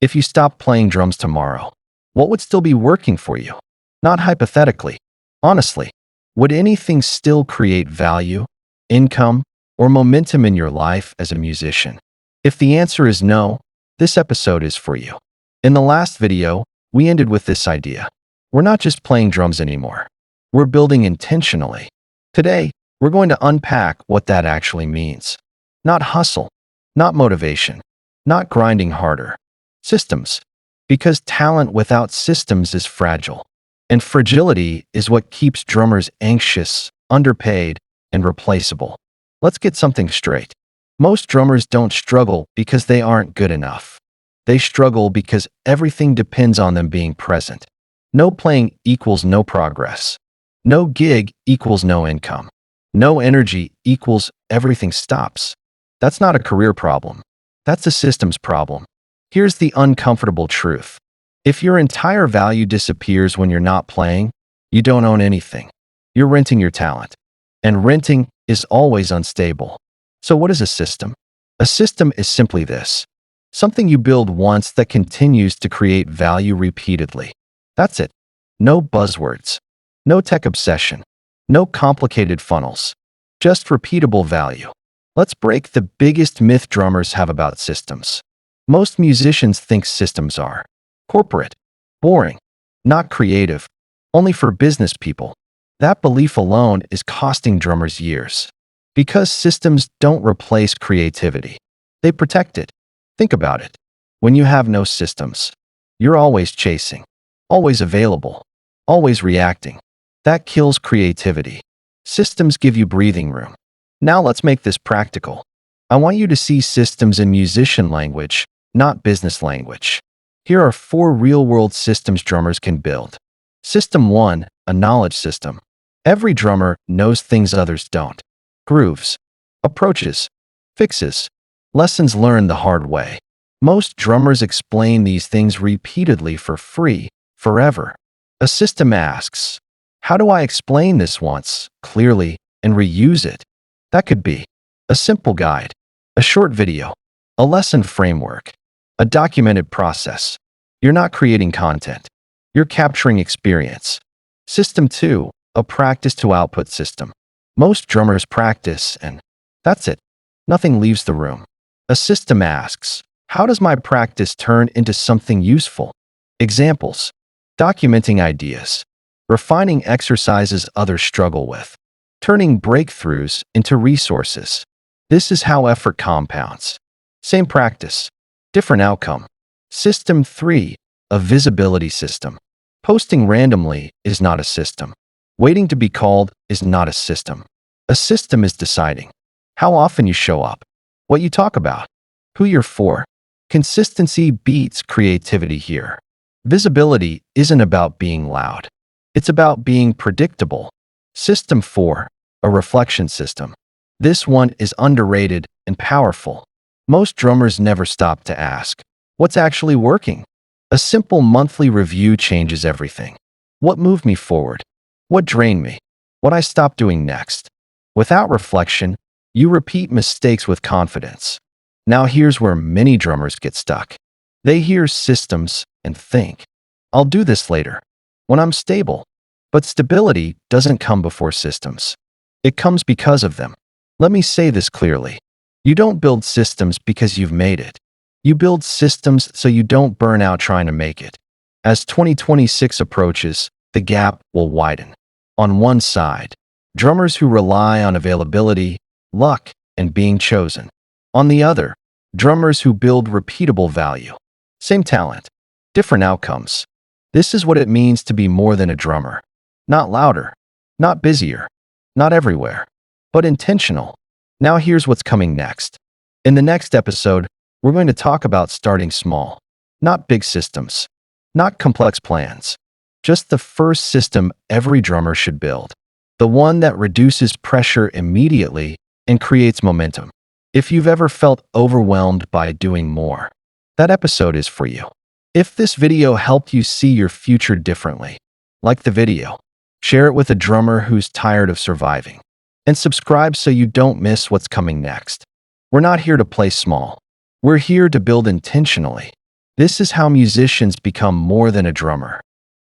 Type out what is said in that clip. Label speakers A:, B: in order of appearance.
A: If you stopped playing drums tomorrow, what would still be working for you? Not hypothetically. Honestly, would anything still create value, income, or momentum in your life as a musician? If the answer is no, this episode is for you. In the last video, we ended with this idea. We're not just playing drums anymore. We're building intentionally. Today, we're going to unpack what that actually means. Not hustle, not motivation, not grinding harder. Systems. Because talent without systems is fragile. And fragility is what keeps drummers anxious, underpaid, and replaceable. Let's get something straight. Most drummers don't struggle because they aren't good enough. They struggle because everything depends on them being present. No playing equals no progress. No gig equals no income. No energy equals everything stops. That's not a career problem. That's a systems problem. Here's the uncomfortable truth. If your entire value disappears when you're not playing, you don't own anything. You're renting your talent. And renting is always unstable. So what is a system? A system is simply this. Something you build once that continues to create value repeatedly. That's it. No buzzwords. No tech obsession. No complicated funnels. Just repeatable value. Let's break the biggest myth drummers have about systems. Most musicians think systems are corporate, boring, not creative, only for business people. That belief alone is costing drummers years. Because systems don't replace creativity. They protect it. Think about it. When you have no systems, you're always chasing, always available, always reacting. That kills creativity. Systems give you breathing room. Now let's make this practical. I want you to see systems in musician language, not business language. Here are 4 real-world systems drummers can build. System 1, a knowledge system. Every drummer knows things others don't. Grooves, approaches, fixes, lessons learned the hard way. Most drummers explain these things repeatedly for free, forever. A system asks, how do I explain this once, clearly, and reuse it? That could be a simple guide, a short video, a lesson framework, a documented process. You're not creating content. You're capturing experience. System 2, a practice to output system. Most drummers practice and that's it. Nothing leaves the room. A system asks, how does my practice turn into something useful? Examples, documenting ideas, refining exercises others struggle with, turning breakthroughs into resources. This is how effort compounds. Same practice, different outcome. System 3, a visibility system. Posting randomly is not a system. Waiting to be called is not a system. A system is deciding how often you show up, what you talk about, who you're for. Consistency beats creativity here. Visibility isn't about being loud. It's about being predictable. System 4, a reflection system. This one is underrated and powerful. Most drummers never stop to ask, what's actually working? A simple monthly review changes everything. What moved me forward? What drained me? What I stopped doing next? Without reflection, you repeat mistakes with confidence. Now here's where many drummers get stuck. They hear systems and think, I'll do this later, when I'm stable. But stability doesn't come before systems. It comes because of them. Let me say this clearly. You don't build systems because you've made it. You build systems so you don't burn out trying to make it. As 2026 approaches, the gap will widen. On one side, drummers who rely on availability, luck, and being chosen. On the other, drummers who build repeatable value. Same talent, different outcomes. This is what it means to be more than a drummer. Not louder, not busier, not everywhere, but intentional. Now here's what's coming next. In the next episode, we're going to talk about starting small. Not big systems, not complex plans. Just the first system every drummer should build. The one that reduces pressure immediately and creates momentum. If you've ever felt overwhelmed by doing more, that episode is for you. If this video helped you see your future differently, like the video, share it with a drummer who's tired of surviving, and subscribe so you don't miss what's coming next. We're not here to play small. We're here to build intentionally. This is how musicians become more than a drummer.